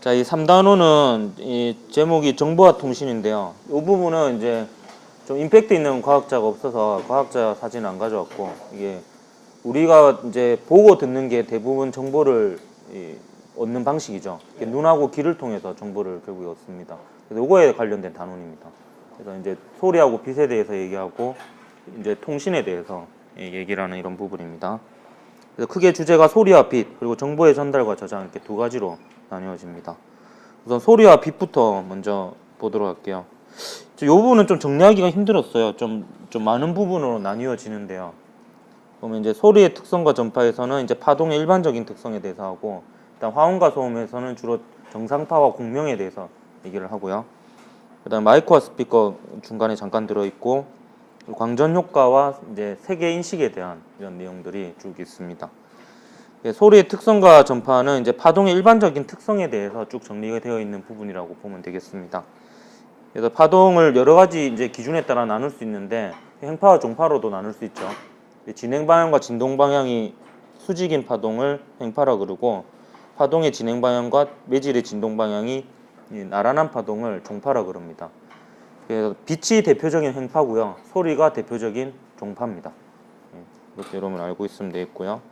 자, 이 3단원은 이 제목이 정보와 통신인데요. 이 부분은 이제 좀 임팩트 있는 과학자가 없어서 과학자 사진 안 가져왔고, 이게 우리가 이제 보고 듣는 게 대부분 정보를 얻는 방식이죠. 눈하고 귀를 통해서 정보를 결국에 얻습니다. 그래서 이거에 관련된 단원입니다. 그래서 이제 소리하고 빛에 대해서 얘기하고 이제 통신에 대해서 얘기를 하는 이런 부분입니다. 그래서 크게 주제가 소리와 빛, 그리고 정보의 전달과 저장, 이렇게 두 가지로 나뉘어집니다. 우선 소리와 빛부터 먼저 보도록 할게요. 이 부분은 좀 정리하기가 힘들었어요. 좀 많은 부분으로 나뉘어지는데요. 그러면 이제 소리의 특성과 전파에서는 이제 파동의 일반적인 특성에 대해서 하고, 일단 화음과 소음에서는 주로 정상파와 공명에 대해서 얘기를 하고요. 그다음 마이크와 스피커 중간에 잠깐 들어있고, 광전 효과와 이제 세계 인식에 대한 이런 내용들이 쭉 있습니다. 소리의 특성과 전파는 이제 파동의 일반적인 특성에 대해서 쭉 정리가 되어 있는 부분이라고 보면 되겠습니다. 그래서 파동을 여러 가지 이제 기준에 따라 나눌 수 있는데, 행파와 종파로도 나눌 수 있죠. 진행 방향과 진동 방향이 수직인 파동을 행파라 그러고, 파동의 진행 방향과 매질의 진동 방향이 나란한 파동을 종파라 그럽니다. 그래서 빛이 대표적인 행파고요, 소리가 대표적인 종파입니다. 이렇게 여러분 알고 있으면 되겠고요.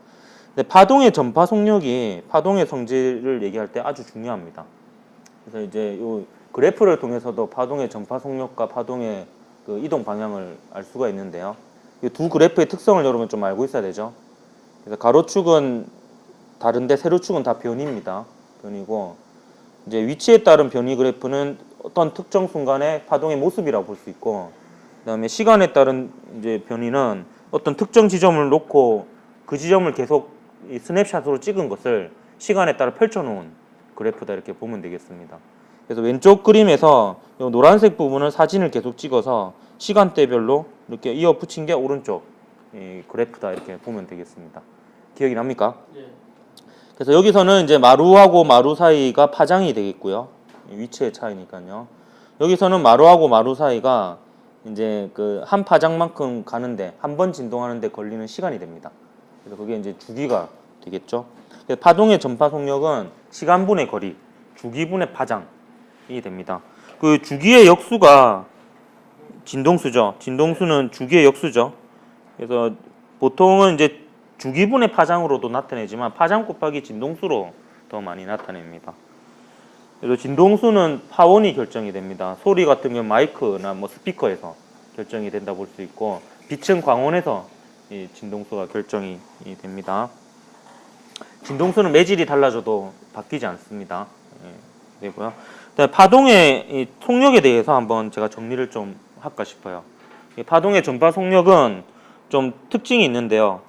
근데 파동의 전파 속력이 파동의 성질을 얘기할 때 아주 중요합니다. 그래서 이제 이 그래프를 통해서도 파동의 전파 속력과 파동의 그 이동 방향을 알 수가 있는데요. 이 두 그래프의 특성을 여러분 좀 알고 있어야 되죠. 그래서 가로축은 다른데 세로축은 다 변입니다. 변이고, 이제 위치에 따른 변이 그래프는 어떤 특정 순간의 파동의 모습이라고 볼 수 있고, 그다음에 시간에 따른 이제 변이는 어떤 특정 지점을 놓고 그 지점을 계속 이 스냅샷으로 찍은 것을 시간에 따라 펼쳐놓은 그래프다, 이렇게 보면 되겠습니다. 그래서 왼쪽 그림에서 이 노란색 부분을 사진을 계속 찍어서 시간대별로 이렇게 이어 붙인 게 오른쪽 이 그래프다, 이렇게 보면 되겠습니다. 기억이 납니까? 네. 그래서 여기서는 이제 마루하고 마루 사이가 파장이 되겠고요. 위치의 차이니까요. 여기서는 마루하고 마루 사이가 이제 그 한 파장만큼 가는데, 한 번 진동하는데 걸리는 시간이 됩니다. 그래서 그게 이제 주기가 되겠죠. 파동의 전파 속력은 시간분의 거리, 주기분의 파장이 됩니다. 그 주기의 역수가 진동수죠. 진동수는 주기의 역수죠. 그래서 보통은 이제 주기분의 파장으로도 나타내지만 파장 곱하기 진동수로 더 많이 나타냅니다. 그래서 진동수는 파원이 결정이 됩니다. 소리 같은 경우 마이크나 뭐 스피커에서 결정이 된다 볼 수 있고, 빛은 광원에서 이 진동수가 결정이 됩니다. 진동수는 매질이 달라져도 바뀌지 않습니다. 되고요. 파동의 이 속력에 대해서 한번 제가 정리를 좀 할까 싶어요. 파동의 전파 속력은 좀 특징이 있는데요.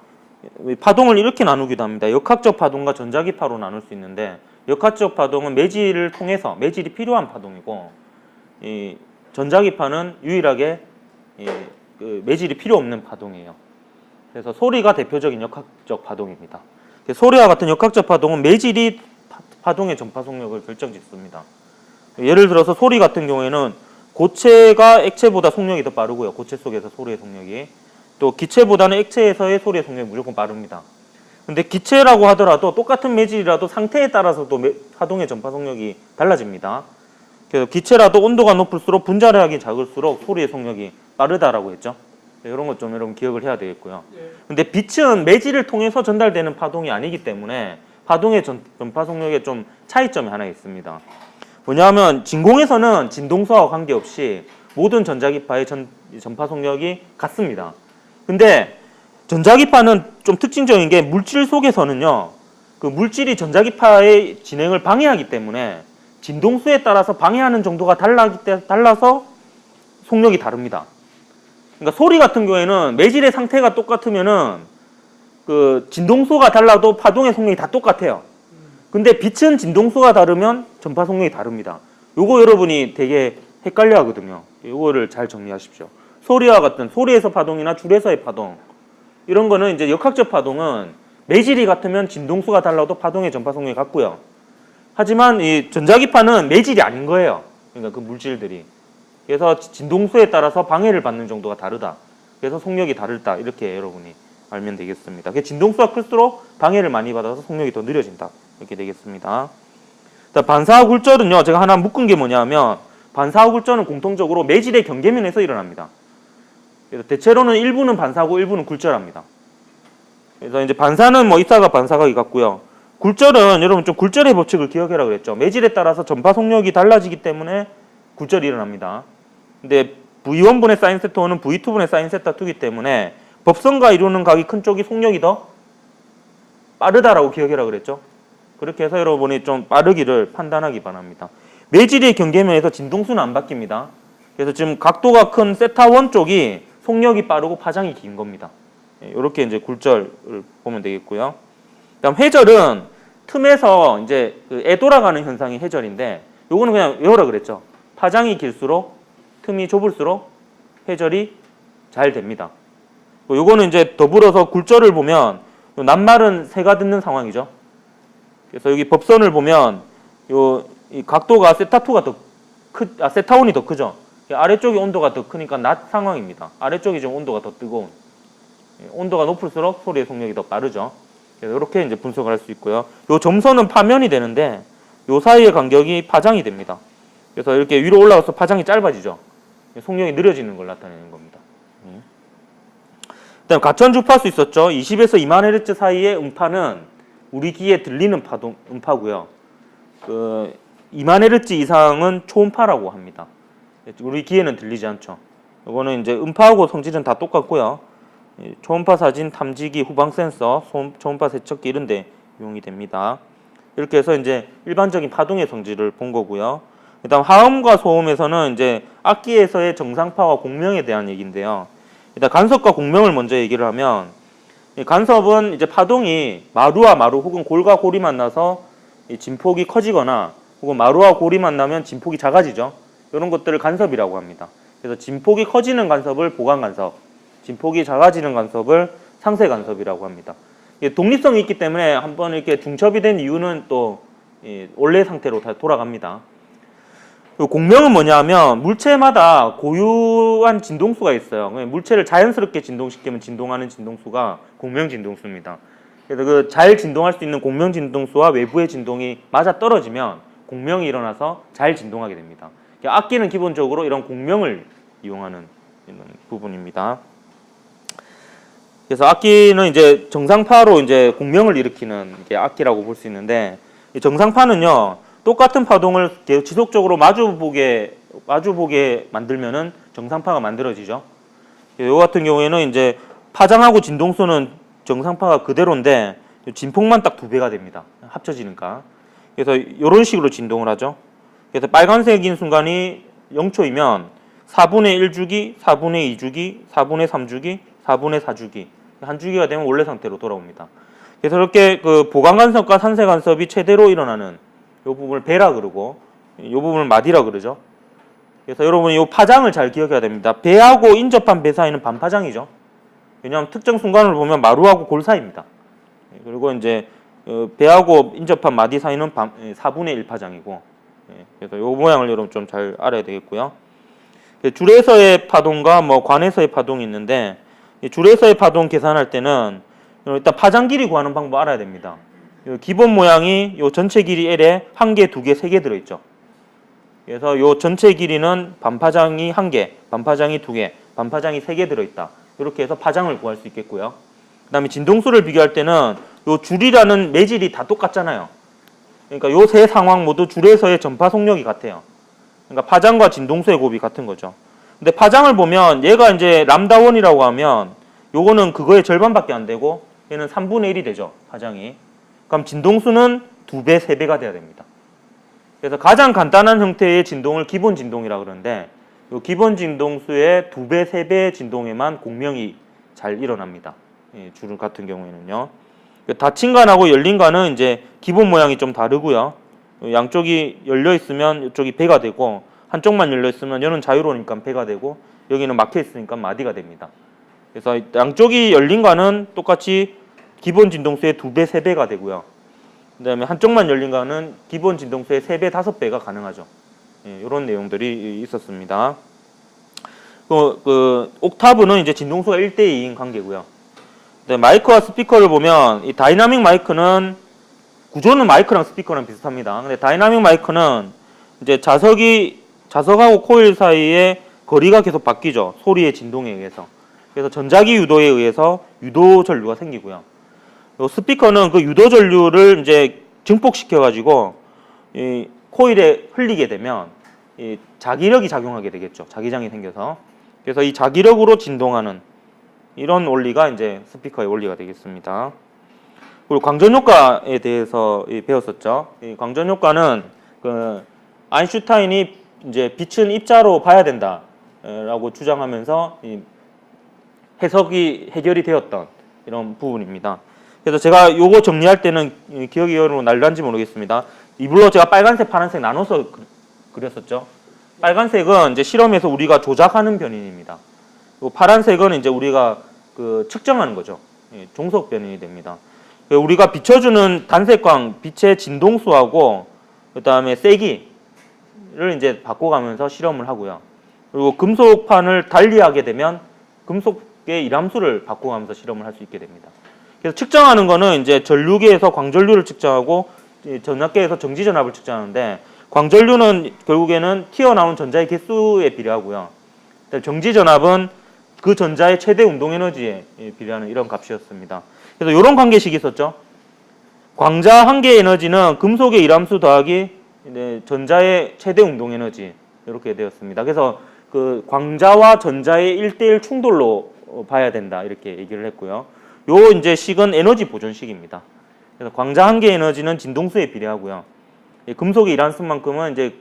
파동을 이렇게 나누기도 합니다. 역학적 파동과 전자기파로 나눌 수 있는데, 역학적 파동은 매질을 통해서 매질이 필요한 파동이고, 이 전자기파는 유일하게 그 매질이 필요 없는 파동이에요. 그래서 소리가 대표적인 역학적 파동입니다. 소리와 같은 역학적 파동은 매질이 파동의 전파 속력을 결정짓습니다. 예를 들어서 소리 같은 경우에는 고체가 액체보다 속력이 더 빠르고요. 고체 속에서 소리의 속력이. 또 기체보다는 액체에서의 소리의 속력이 무조건 빠릅니다. 근데 기체라고 하더라도 똑같은 매질이라도 상태에 따라서 또 파동의 전파 속력이 달라집니다. 그래서 기체라도 온도가 높을수록 분자량이 작을수록 소리의 속력이 빠르다라고 했죠. 이런 것 좀 여러분 기억을 해야 되겠고요. 근데 빛은 매질을 통해서 전달되는 파동이 아니기 때문에 파동의 전파 속력에 좀 차이점이 하나 있습니다. 뭐냐면 진공에서는 진동수와 관계없이 모든 전자기파의 전파 속력이 같습니다. 근데 전자기파는 좀 특징적인 게, 물질 속에서는요, 그 물질이 전자기파의 진행을 방해하기 때문에 진동수에 따라서 방해하는 정도가 달라서 속력이 다릅니다. 그러니까 소리 같은 경우에는 매질의 상태가 똑같으면은 그 진동수가 달라도 파동의 속력이 다 똑같아요. 근데 빛은 진동수가 다르면 전파 속력이 다릅니다. 요거 여러분이 되게 헷갈려 하거든요. 요거를 잘 정리하십시오. 소리와 같은 소리에서 파동이나 줄에서의 파동, 이런 거는 이제 역학적 파동은 매질이 같으면 진동수가 달라도 파동의 전파 속력이 같고요. 하지만 이 전자기파는 매질이 아닌 거예요. 그러니까 그 물질들이. 그래서 진동수에 따라서 방해를 받는 정도가 다르다. 그래서 속력이 다르다. 이렇게 여러분이 알면 되겠습니다. 진동수가 클수록 방해를 많이 받아서 속력이 더 느려진다. 이렇게 되겠습니다. 반사하 굴절은요, 제가 하나 묶은 게 뭐냐면, 반사하 굴절은 공통적으로 매질의 경계면에서 일어납니다. 그래서 대체로는 일부는 반사하고 일부는 굴절합니다. 그래서 이제 반사는 뭐 입사각 반사각이 같고요. 굴절은 여러분 좀 굴절의 법칙을 기억해라 그랬죠. 매질에 따라서 전파 속력이 달라지기 때문에 굴절이 일어납니다. 근데 V1분의 사인 세타 1은 V2분의 사인 세타 2이기 때문에 법선과 이루는 각이 큰 쪽이 속력이 더 빠르다라고 기억해라 그랬죠. 그렇게 해서 여러분이 좀 빠르기를 판단하기 바랍니다. 매질의 경계면에서 진동수는 안 바뀝니다. 그래서 지금 각도가 큰 세타 1 쪽이 속력이 빠르고 파장이 긴 겁니다. 이렇게 이제 굴절을 보면 되겠고요. 그다음 회절은 틈에서 이제 애 돌아가는 현상이 회절인데, 요거는 그냥 외우라 그랬죠. 파장이 길수록 틈이 좁을수록 회절이 잘 됩니다. 요거는 이제 더불어서 굴절을 보면 낱말은 새가 듣는 상황이죠. 그래서 여기 법선을 보면 이 각도가 세타2가 더 세타1이 더 크죠. 아래쪽이 온도가 더 크니까 낮 상황입니다. 아래쪽이 좀 온도가 더 뜨거운. 온도가 높을수록 소리의 속력이 더 빠르죠. 그래서 이렇게 이제 분석을 할 수 있고요. 요 점선은 파면이 되는데 요 사이의 간격이 파장이 됩니다. 그래서 이렇게 위로 올라가서 파장이 짧아지죠. 속력이 느려지는 걸 나타내는 겁니다. 그다음 가천 주파수 있었죠. 20에서 2만 헤르츠 사이의 음파는 우리 귀에 들리는 음파고요. 2만 헤르츠 이상은 초음파라고 합니다. 우리 귀에는 들리지 않죠. 이거는 이제 음파하고 성질은 다 똑같고요. 초음파 사진 탐지기, 후방 센서, 초음파 세척기 이런 데 이용이 됩니다. 이렇게 해서 이제 일반적인 파동의 성질을 본 거고요. 그다음 하음과 소음에서는 이제 악기에서의 정상파와 공명에 대한 얘기인데요. 일단 간섭과 공명을 먼저 얘기를 하면, 간섭은 이제 파동이 마루와 마루 혹은 골과 골이 만나서 진폭이 커지거나 혹은 마루와 골이 만나면 진폭이 작아지죠. 이런 것들을 간섭이라고 합니다. 그래서 진폭이 커지는 간섭을 보강 간섭, 진폭이 작아지는 간섭을 상쇄 간섭이라고 합니다. 독립성이 있기 때문에 한번 이렇게 중첩이 된 이유는 또 원래 상태로 다 돌아갑니다. 공명은 뭐냐면 물체마다 고유한 진동수가 있어요. 물체를 자연스럽게 진동시키면 진동하는 진동수가 공명 진동수입니다. 그래서 그 잘 진동할 수 있는 공명 진동수와 외부의 진동이 맞아 떨어지면 공명이 일어나서 잘 진동하게 됩니다. 악기는 기본적으로 이런 공명을 이용하는 부분입니다. 그래서 악기는 이제 정상파로 이제 공명을 일으키는 게 악기라고 볼 수 있는데, 이 정상파는요 똑같은 파동을 지속적으로 마주보게 만들면은 정상파가 만들어지죠. 이 같은 경우에는 이제 파장하고 진동수는 정상파가 그대로인데 진폭만 딱 2배가 됩니다. 합쳐지니까. 그래서 이런 식으로 진동을 하죠. 그래서 빨간색인 순간이 0초이면 4분의 1주기, 4분의 2주기, 4분의 3주기, 4분의 4주기 한 주기가 되면 원래 상태로 돌아옵니다. 그래서 이렇게 그 보강 간섭과 산쇄 간섭이 최대로 일어나는 이 부분을 배라 그러고 이 부분을 마디라 그러죠. 그래서 여러분이 이 파장을 잘 기억해야 됩니다. 배하고 인접한 배 사이는 반파장이죠. 왜냐하면 특정 순간을 보면 마루하고 골 사이입니다. 그리고 이제 배하고 인접한 마디 사이는 4분의 1 파장이고, 그래서 이 모양을 여러분 좀 잘 알아야 되겠고요. 줄에서의 파동과 뭐 관에서의 파동이 있는데, 줄에서의 파동 계산할 때는 일단 파장 길이 구하는 방법 알아야 됩니다. 기본 모양이 요 전체 길이 L에 1개, 2개, 3개 들어있죠. 그래서 요 전체 길이는 반파장이 1개, 반파장이 2개, 반파장이 3개 들어있다. 이렇게 해서 파장을 구할 수 있겠고요. 그 다음에 진동수를 비교할 때는 요 줄이라는 매질이 다 똑같잖아요. 그러니까 요 세 상황 모두 줄에서의 전파 속력이 같아요. 그러니까 파장과 진동수의 곱이 같은 거죠. 근데 파장을 보면 얘가 이제 람다1이라고 하면 요거는 그거의 절반밖에 안 되고 얘는 3분의 1이 되죠. 파장이. 그럼 진동수는 2배, 3배가 돼야 됩니다. 그래서 가장 간단한 형태의 진동을 기본 진동이라고 그러는데 요 기본 진동수의 2배, 3배의 진동에만 공명이 잘 일어납니다. 줄 같은 경우에는요. 닫힌 관하고 열린 관은 이제 기본 모양이 좀 다르고요. 양쪽이 열려 있으면 이쪽이 배가 되고 한쪽만 열려 있으면 얘는 자유로우니까 배가 되고 여기는 막혀 있으니까 마디가 됩니다. 그래서 양쪽이 열린 관은 똑같이 기본 진동수의 2배, 3배가 되고요. 그 다음에 한쪽만 열린 관은 기본 진동수의 3배, 5배가 가능하죠. 이런 내용들이 있었습니다. 옥타브는 이제 진동수가 1대2인 관계고요. 마이크와 스피커를 보면 이 다이나믹 마이크는 구조는 마이크랑 스피커랑 비슷합니다. 근데 다이나믹 마이크는 이제 자석하고 코일 사이에 거리가 계속 바뀌죠. 소리의 진동에 의해서. 그래서 전자기 유도에 의해서 유도 전류가 생기고요. 요 스피커는 그 유도 전류를 이제 증폭시켜 가지고 이 코일에 흘리게 되면 이 자기력이 작용하게 되겠죠. 자기장이 생겨서. 그래서 이 자기력으로 진동하는 이런 원리가 이제 스피커의 원리가 되겠습니다. 그리고 광전 효과에 대해서 배웠었죠. 이 광전 효과는 그 아인슈타인이 이제 빛은 입자로 봐야 된다라고 주장하면서 이 해결이 되었던 이런 부분입니다. 그래서 제가 요거 정리할 때는 기억이 여러분 날란지 모르겠습니다. 이불로 제가 빨간색, 파란색 나눠서 그렸었죠. 빨간색은 이제 실험에서 우리가 조작하는 변인입니다. 그리고 파란색은 이제 우리가 그 측정하는 거죠. 종속 변인이 됩니다. 우리가 비춰주는 단색광 빛의 진동수하고 그 다음에 세기를 이제 바꿔가면서 실험을 하고요. 그리고 금속판을 달리하게 되면 금속의 일함수를 바꿔가면서 실험을 할 수 있게 됩니다. 그래서 측정하는 거는 이제 전류계에서 광전류를 측정하고 전압계에서 정지전압을 측정하는데 광전류는 결국에는 튀어나온 전자의 개수에 비례하고요. 정지전압은 그 전자의 최대 운동에너지에 비례하는 이런 값이었습니다. 그래서 이런 관계식이 있었죠. 광자 한 개의 에너지는 금속의 일함수 더하기 전자의 최대 운동에너지 이렇게 되었습니다. 그래서 그 광자와 전자의 1대1 충돌로 봐야 된다 이렇게 얘기를 했고요. 요 이제 식은 에너지 보존식입니다. 그래서 광자 한 개의 에너지는 진동수에 비례하고요. 금속의 일함수만큼은 이제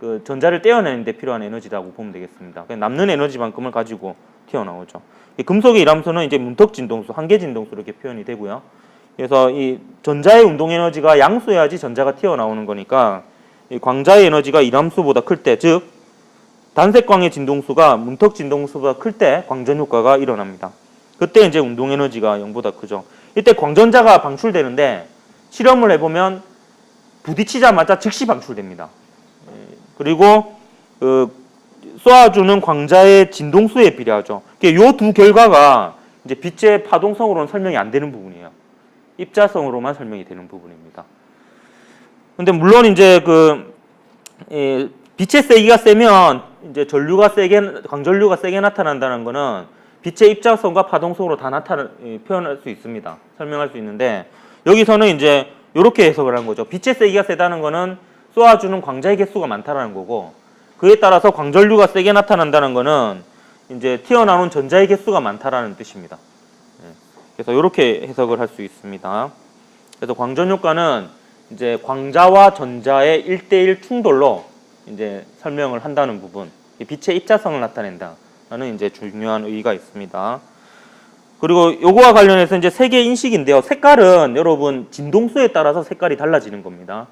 그 전자를 떼어내는 데 필요한 에너지라고 보면 되겠습니다. 남는 에너지만큼을 가지고 튀어나오죠. 금속의 일함수는 이제 문턱 진동수, 한계 진동수 이렇게 표현이 되고요. 그래서 이 전자의 운동 에너지가 양수여야지 전자가 튀어나오는 거니까 이 광자의 에너지가 일함수보다 클 때, 즉 단색광의 진동수가 문턱 진동수보다 클 때 광전 효과가 일어납니다. 그때 이제 운동 에너지가 0보다 크죠. 이때 광전자가 방출되는데 실험을 해보면 부딪히자마자 즉시 방출됩니다. 그리고 그 쏘아주는 광자의 진동수에 비례하죠. 이 두 결과가 이제 빛의 파동성으로는 설명이 안 되는 부분이에요. 입자성으로만 설명이 되는 부분입니다. 근데 물론 이제 빛의 세기가 세면 이제 광전류가 세게 나타난다는 거는 빛의 입자성과 파동성으로 다 표현할 수 있습니다. 설명할 수 있는데 여기서는 이제 이렇게 해석을 한 거죠. 빛의 세기가 세다는 거는 쏘아주는 광자의 개수가 많다라는 거고 그에 따라서 광전류가 세게 나타난다는 거는 이제 튀어나오는 전자의 개수가 많다라는 뜻입니다. 그래서 이렇게 해석을 할 수 있습니다. 그래서 광전 효과는 이제 광자와 전자의 1대1 충돌로 이제 설명을 한다는 부분, 빛의 입자성을 나타낸다라는 이제 중요한 의의가 있습니다. 그리고 요거와 관련해서 이제 세 개의 인식인데요. 색깔은 여러분 진동수에 따라서 색깔이 달라지는 겁니다.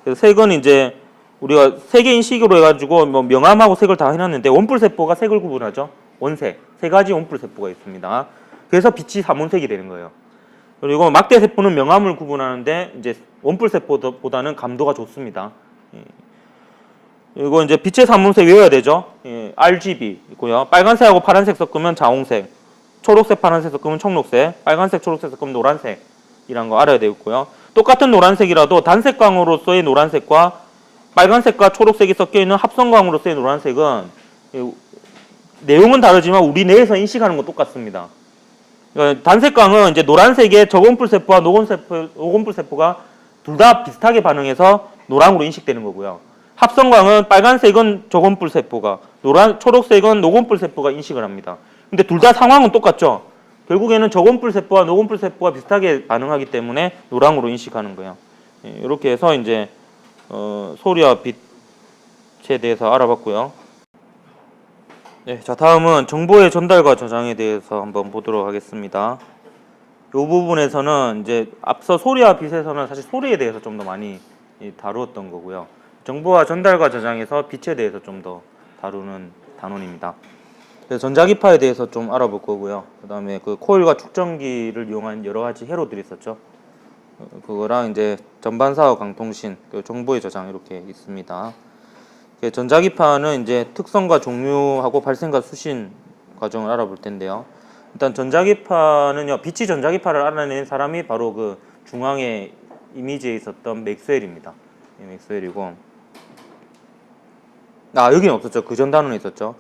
그래서 색은 이제 우리가 세 개 인식으로 해가지고 뭐 명암하고 색을 다 해놨는데 원뿔 세포가 색을 구분하죠. 원색, 세 가지 원뿔 세포가 있습니다. 그래서 빛이 삼원색이 되는 거예요. 그리고 막대 세포는 명암을 구분하는데 이제 원뿔 세포보다는 감도가 좋습니다. 그리고 이제 빛의 삼원색 외워야 되죠. RGB 있고요. 빨간색하고 파란색 섞으면 자홍색, 초록색, 파란색 섞으면 청록색, 빨간색, 초록색 섞으면 노란색이란 거 알아야 되겠고요. 똑같은 노란색이라도 단색광으로서의 노란색과 빨간색과 초록색이 섞여있는 합성광으로서의 노란색은 내용은 다르지만 우리 뇌에서 인식하는 건 똑같습니다. 그러니까 단색광은 이제 노란색의 저건뿔 세포와 노건뿔 세포가 둘 다 비슷하게 반응해서 노랑으로 인식되는 거고요. 합성광은 빨간색은 저건뿔 세포가, 초록색은 노건뿔 세포가 인식을 합니다. 근데 둘 다 상황은 똑같죠. 결국에는 저건뿔 세포와 노건뿔 세포가 비슷하게 반응하기 때문에 노랑으로 인식하는 거예요. 이렇게 해서 이제 소리와 빛에 대해서 알아봤고요. 네, 자 다음은 정보의 전달과 저장에 대해서 한번 보도록 하겠습니다. 이 부분에서는 이제 앞서 소리와 빛에서는 사실 소리에 대해서 좀 더 많이 다루었던 거고요. 정보와 전달과 저장에서 빛에 대해서 좀 더 다루는 단원입니다. 그래서 전자기파에 대해서 좀 알아볼 거고요. 그 다음에 그 코일과 축전기를 이용한 여러 가지 회로들이 있었죠. 그거랑 이제 전반사와 강통신, 정보의 저장 이렇게 있습니다. 전자기파는 이제 특성과 종류하고 발생과 수신 과정을 알아볼 텐데요. 일단 전자기파는요, 빛이 전자기파를 알아낸 사람이 바로 그 중앙에 이미지에 있었던 맥스웰입니다. 맥스웰이고, 여기는 없었죠. 그 전 단원에 있었죠.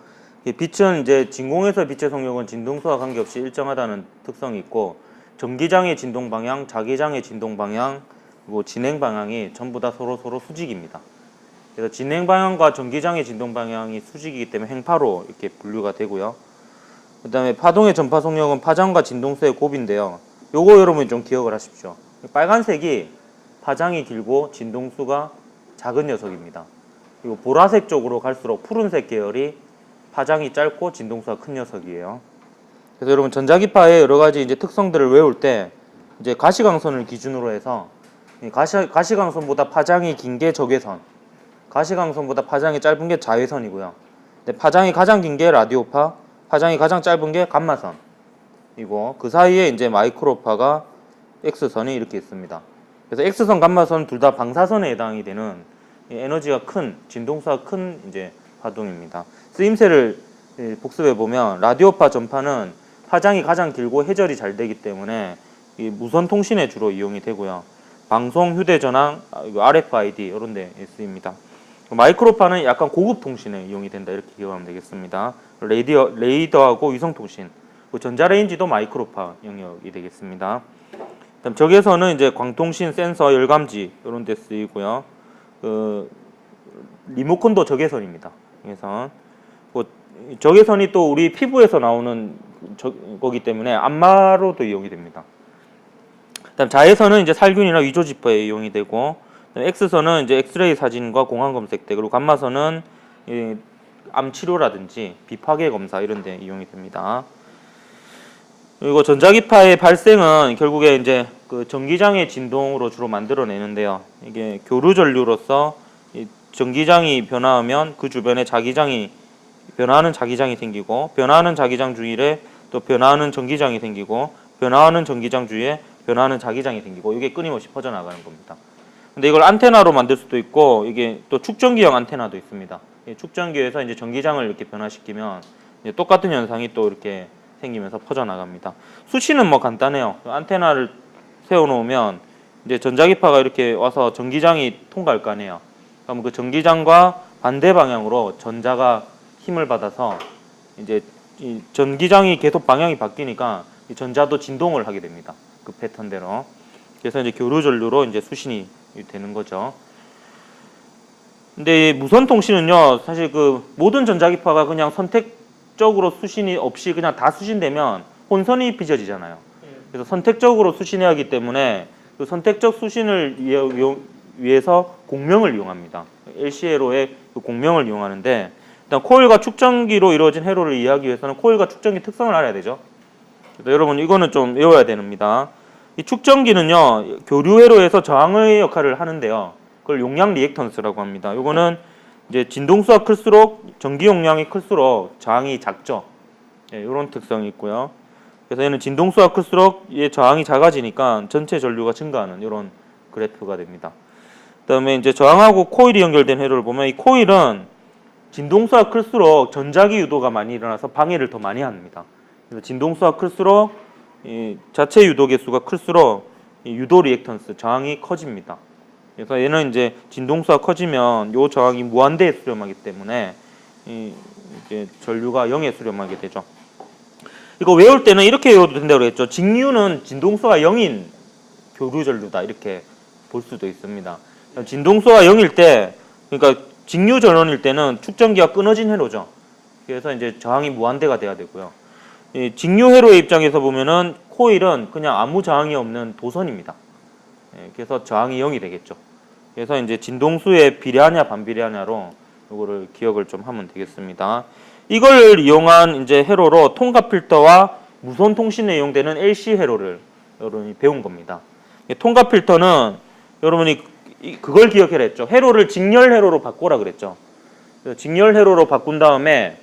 빛은 이제 진공에서 빛의 속력은 진동수와 관계없이 일정하다는 특성이 있고, 전기장의 진동 방향, 자기장의 진동 방향, 그리고 진행 방향이 전부 다 서로 수직입니다. 그래서 진행 방향과 전기장의 진동 방향이 수직이기 때문에 행파로 이렇게 분류가 되고요. 그 다음에 파동의 전파 속력은 파장과 진동수의 곱인데요. 요거 여러분이 좀 기억을 하십시오. 빨간색이 파장이 길고 진동수가 작은 녀석입니다. 그리고 보라색 쪽으로 갈수록 푸른색 계열이 파장이 짧고 진동수가 큰 녀석이에요. 그래서 여러분 전자기파의 여러 가지 이제 특성들을 외울 때 이제 가시광선을 기준으로 해서 가시광선보다 파장이 긴 게 적외선, 가시광선보다 파장이 짧은 게 자외선이고요. 근데 파장이 가장 긴 게 라디오파, 파장이 가장 짧은 게 감마선이고 그 사이에 이제 마이크로파가 X선이 이렇게 있습니다. 그래서 X선, 감마선 둘 다 방사선에 해당이 되는 에너지가 큰, 진동수가 큰 이제 파동입니다. 쓰임새를 복습해 보면 라디오파 전파는 파장이 가장 길고 회절이 잘 되기 때문에 무선 통신에 주로 이용이 되고요. 방송, 휴대전화, RFID 이런 데 쓰입니다. 마이크로파는 약간 고급 통신에 이용이 된다 이렇게 기억하면 되겠습니다. 레이더하고 위성 통신, 전자레인지도 마이크로파 영역이 되겠습니다. 그다음 적외선은 이제 광통신, 센서, 열감지 이런 데 쓰이고요. 리모컨도 적외선입니다. 적외선이 또 우리 피부에서 나오는 거기 때문에 안마로도 이용이 됩니다. 그다음 자외선은 이제 살균이나 위조 지퍼에 이용이 되고, X선은 이제 엑스레이 사진과 공황 검색대, 그리고 감마선은 암 치료라든지 비파괴 검사 이런 데 이용이 됩니다. 그리고 전자기파의 발생은 결국에 이제 그 전기장의 진동으로 주로 만들어내는데요. 이게 교류 전류로서 전기장이 변화하면 그 주변에 변화하는 자기장이 생기고, 변화하는 자기장 주위에 또 변화하는 전기장이 생기고, 변화하는 전기장 주위에 변화하는 자기장이 생기고, 이게 끊임없이 퍼져나가는 겁니다. 근데 이걸 안테나로 만들 수도 있고, 이게 또 축전기형 안테나도 있습니다. 축전기에서 이제 전기장을 이렇게 변화시키면 이제 똑같은 현상이 또 이렇게 생기면서 퍼져나갑니다. 수치는 뭐 간단해요. 안테나를 세워놓으면 이제 전자기파가 이렇게 와서 전기장이 통과할 거 아니에요. 그럼 그 전기장과 반대 방향으로 전자가 힘을 받아서 이제 이 전기장이 계속 방향이 바뀌니까 이 전자도 진동을 하게 됩니다. 그 패턴대로. 그래서 이제 교류 전류로 이제 수신이 되는 거죠. 근데 무선 통신은요, 사실 그 모든 전자기파가 그냥 선택적으로 수신이 없이 그냥 다 수신되면 혼선이 빚어지잖아요. 그래서 선택적으로 수신해야 하기 때문에 그 선택적 수신을 위해서 공명을 이용합니다. LC회로의 그 공명을 이용하는데, 일단 코일과 축전기로 이루어진 회로를 이해하기 위해서는 코일과 축전기 특성을 알아야 되죠. 그래서 여러분 이거는 좀 외워야 됩니다. 이 축전기는요, 교류 회로에서 저항의 역할을 하는데요. 그걸 용량 리액턴스라고 합니다. 이거는 이제 진동수가 클수록 전기 용량이 클수록 저항이 작죠. 이런 특성이 있고요. 그래서 얘는 진동수가 클수록 얘 저항이 작아지니까 전체 전류가 증가하는 이런 그래프가 됩니다. 그다음에 이제 저항하고 코일이 연결된 회로를 보면 이 코일은 진동수가 클수록 전자기 유도가 많이 일어나서 방해를 더 많이 합니다. 그래서 진동수가 클수록 이 자체 유도 개수가 클수록 이 유도 리액턴스 저항이 커집니다. 그래서 얘는 이제 진동수가 커지면 요 저항이 무한대에 수렴하기 때문에 이제 전류가 0에 수렴하게 되죠. 이거 외울 때는 이렇게 외워도 된다고 그랬죠. 직류는 진동수가 0인 교류 전류다 이렇게 볼 수도 있습니다. 진동수가 0일 때, 그러니까 직류 전원일 때는 축전기가 끊어진 회로죠. 그래서 이제 저항이 무한대가 돼야 되고요. 이 직류 회로의 입장에서 보면은 코일은 그냥 아무 저항이 없는 도선입니다. 그래서 저항이 0이 되겠죠. 그래서 이제 진동수에 비례하냐 반비례하냐로 이거를 기억을 좀 하면 되겠습니다. 이걸 이용한 이제 회로로 통과 필터와 무선 통신에 이용되는 LC 회로를 여러분이 배운 겁니다. 통과 필터는 여러분이 그걸 기억해라 했죠. 회로를 직렬 회로로 바꾸라 그랬죠. 직렬 회로로 바꾼 다음에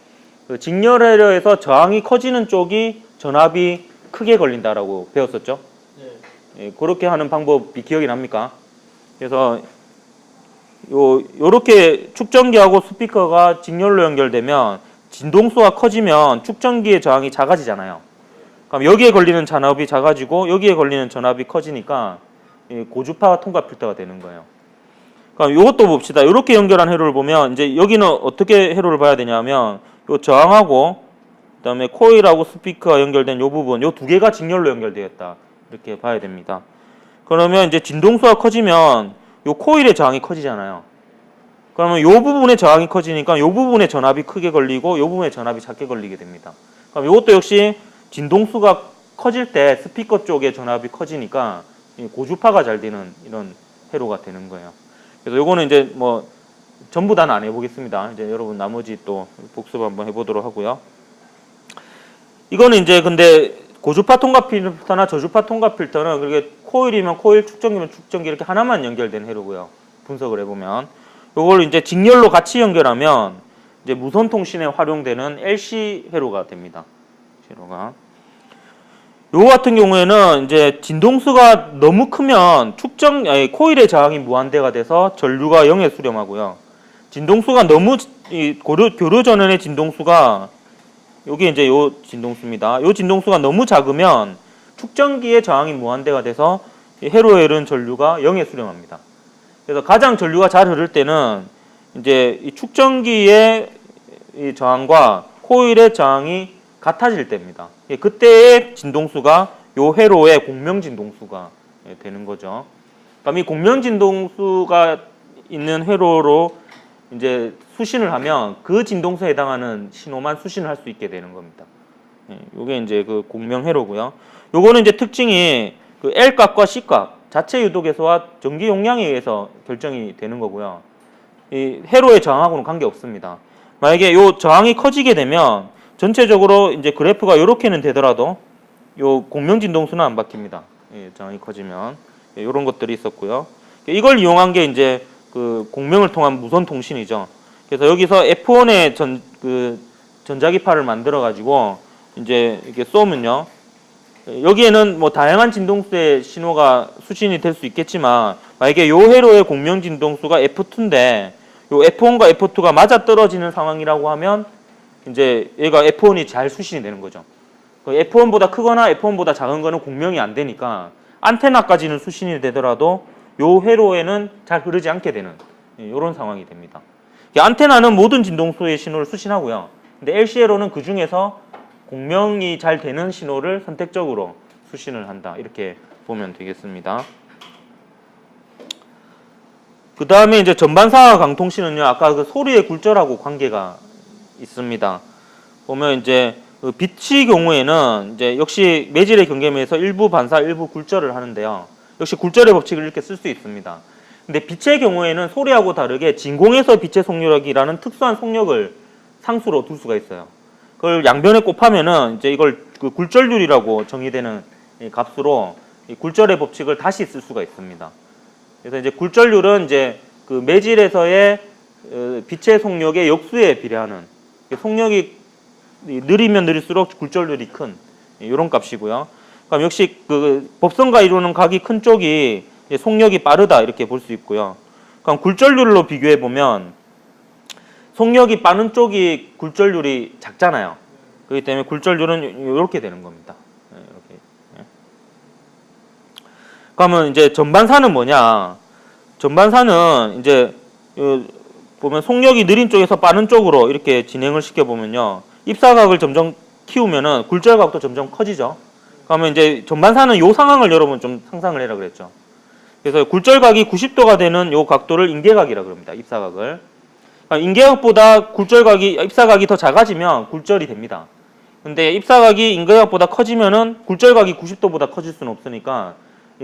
그 직렬 회로에서 저항이 커지는 쪽이 전압이 크게 걸린다라고 배웠었죠. 네. 그렇게 하는 방법이 기억이 납니까? 그래서 요렇게 축전기하고 스피커가 직렬로 연결되면 진동수가 커지면 축전기의 저항이 작아지잖아요. 그럼 여기에 걸리는 전압이 작아지고 여기에 걸리는 전압이 커지니까 고주파 통과 필터가 되는 거예요. 그럼 이것도 봅시다. 이렇게 연결한 회로를 보면 이제 여기는 어떻게 회로를 봐야 되냐면 요 저항하고 그다음에 코일하고 스피커가 연결된 요 부분, 요 두 개가 직렬로 연결되어 있다. 이렇게 봐야 됩니다. 그러면 이제 진동수가 커지면 요 코일의 저항이 커지잖아요. 그러면 요 부분의 저항이 커지니까 요 부분의 전압이 크게 걸리고 요 부분의 전압이 작게 걸리게 됩니다. 그럼 이것도 역시 진동수가 커질 때 스피커 쪽의 전압이 커지니까 고주파가 잘 되는 이런 회로가 되는 거예요. 그래서 요거는 이제 뭐 전부 다는 안 해보겠습니다. 이제 여러분 나머지 또 복습 한번 해보도록 하고요. 이거는 이제 근데 고주파 통과 필터나 저주파 통과 필터는 그렇게 코일이면 코일, 축전기면 축전기 이렇게 하나만 연결된 회로고요. 분석을 해보면 요걸 이제 직렬로 같이 연결하면 이제 무선 통신에 활용되는 LC 회로가 됩니다. 회로가. 요 같은 경우에는 이제 진동수가 너무 크면 코일의 저항이 무한대가 돼서 전류가 0에 수렴하고요. 진동수가 너무 교류 전원의 진동수가 요게 이제 요 진동수입니다. 요 진동수가 너무 작으면 축전기의 저항이 무한대가 돼서 회로에 흐른 전류가 0에 수렴합니다. 그래서 가장 전류가 잘 흐를 때는 이제 이 축전기의 이 저항과 코일의 저항이 같아질 때입니다. 그때의 진동수가 요 회로의 공명 진동수가 되는 거죠. 그럼 이 공명 진동수가 있는 회로로 이제 수신을 하면 그 진동수에 해당하는 신호만 수신을 할 수 있게 되는 겁니다. 요게 이제 그 공명 회로고요. 요거는 이제 특징이 그 L 값과 C 값 자체 유도계수와 전기 용량에 의해서 결정이 되는 거고요. 이 회로의 저항하고는 관계 없습니다. 만약에 요 저항이 커지게 되면 전체적으로 이제 그래프가 이렇게는 되더라도 요 공명 진동수는 안 바뀝니다. 저항이 커지면 이런 것들이 있었고요. 이걸 이용한 게 이제 그 공명을 통한 무선 통신이죠. 그래서 여기서 F1의 전자기파를 만들어 가지고 이제 이렇게 쏘면요. 여기에는 뭐 다양한 진동수의 신호가 수신이 될 수 있겠지만 만약에 요 회로의 공명 진동수가 F2인데 요 F1과 F2가 맞아 떨어지는 상황이라고 하면 이제 얘가 F1이 잘 수신이 되는 거죠. F1보다 크거나 F1보다 작은 거는 공명이 안 되니까 안테나까지는 수신이 되더라도 요 회로에는 잘 흐르지 않게 되는 이런 상황이 됩니다. 안테나는 모든 진동수의 신호를 수신하고요. 근데 LC회로는 그 중에서 공명이 잘 되는 신호를 선택적으로 수신을 한다. 이렇게 보면 되겠습니다. 그 다음에 이제 전반사 강통신은요, 아까 그 소리의 굴절하고 관계가 있습니다. 보면 이제 그 빛의 경우에는 이제 역시 매질의 경계면에서 일부 반사, 일부 굴절을 하는데요. 역시 굴절의 법칙을 이렇게 쓸 수 있습니다. 근데 빛의 경우에는 소리하고 다르게 진공에서 빛의 속력이라는 특수한 속력을 상수로 둘 수가 있어요. 그걸 양변에 곱하면은 이제 이걸 그 굴절률이라고 정의되는 값으로 이 굴절의 법칙을 다시 쓸 수가 있습니다. 그래서 이제 굴절률은 이제 그 매질에서의 빛의 속력의 역수에 비례하는 속력이 느리면 느릴수록 굴절률이 큰 이런 값이고요. 그럼 역시 그 법선과 이루는 각이 큰 쪽이 속력이 빠르다 이렇게 볼 수 있고요. 그럼 굴절률로 비교해 보면 속력이 빠른 쪽이 굴절률이 작잖아요. 그렇기 때문에 굴절률은 이렇게 되는 겁니다. 이렇게. 그러면 이제 전반사는 뭐냐? 전반사는 이제 보면 속력이 느린 쪽에서 빠른 쪽으로 이렇게 진행을 시켜 보면요. 입사각을 점점 키우면은 굴절각도 점점 커지죠. 그러면 이제 전반사는 이 상황을 여러분 좀 상상을 해라 그랬죠. 그래서 굴절각이 90도가 되는 이 각도를 인계각이라 그럽니다. 입사각을. 인계각보다 입사각이 더 작아지면 굴절이 됩니다. 근데 입사각이 인계각보다 커지면은 굴절각이 90도보다 커질 수는 없으니까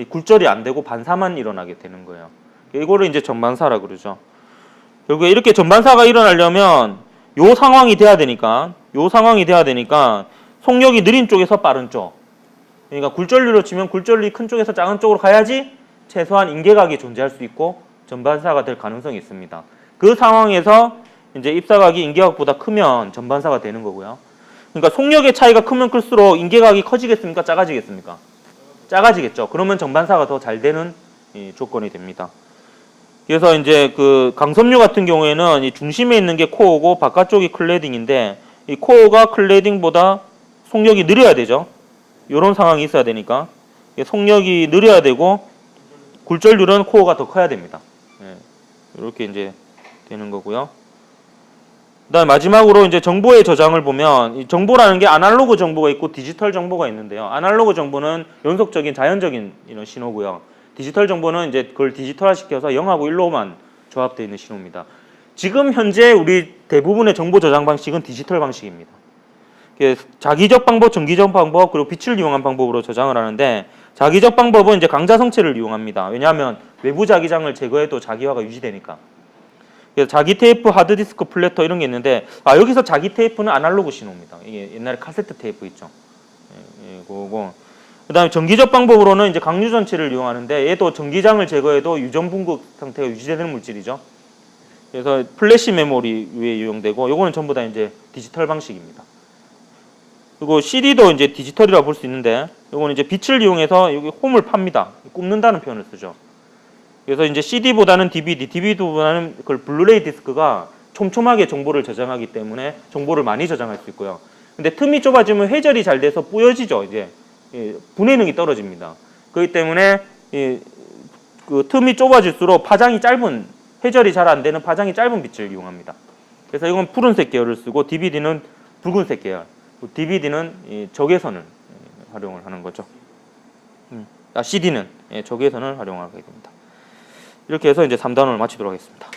굴절이 안 되고 반사만 일어나게 되는 거예요. 이거를 이제 전반사라 그러죠. 결국에 이렇게 전반사가 일어나려면 요 상황이 돼야 되니까 속력이 느린 쪽에서 빠른 쪽. 그러니까 굴절률로 치면 굴절률이 큰 쪽에서 작은 쪽으로 가야지 최소한 인계각이 존재할 수 있고 전반사가 될 가능성이 있습니다. 그 상황에서 이제 입사각이 인계각보다 크면 전반사가 되는 거고요. 그러니까 속력의 차이가 크면 클수록 인계각이 커지겠습니까? 작아지겠습니까? 작아지겠죠. 그러면 전반사가 더 잘 되는 조건이 됩니다. 그래서 이제 그 강섬유 같은 경우에는 이 중심에 있는 게 코어고 바깥쪽이 클레딩인데 이 코어가 클레딩보다 속력이 느려야 되죠. 이런 상황이 있어야 되니까 속력이 느려야 되고 굴절률은 코어가 더 커야 됩니다. 예, 이렇게 이제 되는 거고요. 그다음 마지막으로 이제 정보의 저장을 보면 이 정보라는 게 아날로그 정보가 있고 디지털 정보가 있는데요. 아날로그 정보는 연속적인 자연적인 이런 신호고요. 디지털 정보는 이제 그걸 디지털화 시켜서 0하고 1로만 조합되어 있는 신호입니다. 지금 현재 우리 대부분의 정보 저장 방식은 디지털 방식입니다. 자기적 방법, 정기적 방법, 그리고 빛을 이용한 방법으로 저장을 하는데 자기적 방법은 이제 강자 성체를 이용합니다. 왜냐하면 외부 자기장을 제거해도 자기화가 유지되니까. 그래서 자기 테이프, 하드디스크, 플래터 이런 게 있는데 여기서 자기 테이프는 아날로그 신호입니다. 이게 옛날에 카세트 테이프 있죠. 그거고. 그다음에 정기적 방법으로는 이제 강류 전체를 이용하는데 얘도 전기장을 제거해도 유전 분급 상태가 유지되는 물질이죠. 그래서 플래시 메모리 위에 이용되고 요거는 전부 다 이제 디지털 방식입니다. 그리고 CD도 이제 디지털이라고 볼 수 있는데 요거는 이제 빛을 이용해서 여기 홈을 팝니다. 굽는다는 표현을 쓰죠. 그래서 이제 CD보다는 DVD보다는 그걸 블루레이 디스크가 촘촘하게 정보를 저장하기 때문에 정보를 많이 저장할 수 있고요. 근데 틈이 좁아지면 회절이 잘 돼서 뿌여지죠. 이제 분해능이 떨어집니다. 그렇기 때문에 그 틈이 좁아질수록 파장이 짧은 회절이 잘 안 되는 파장이 짧은 빛을 이용합니다. 그래서 이건 푸른색 계열을 쓰고 DVD는 붉은색 계열. DVD는 적외선을 활용을 하는 거죠. CD는 적외선을 활용하게 됩니다. 이렇게 해서 이제 3단원을 마치도록 하겠습니다.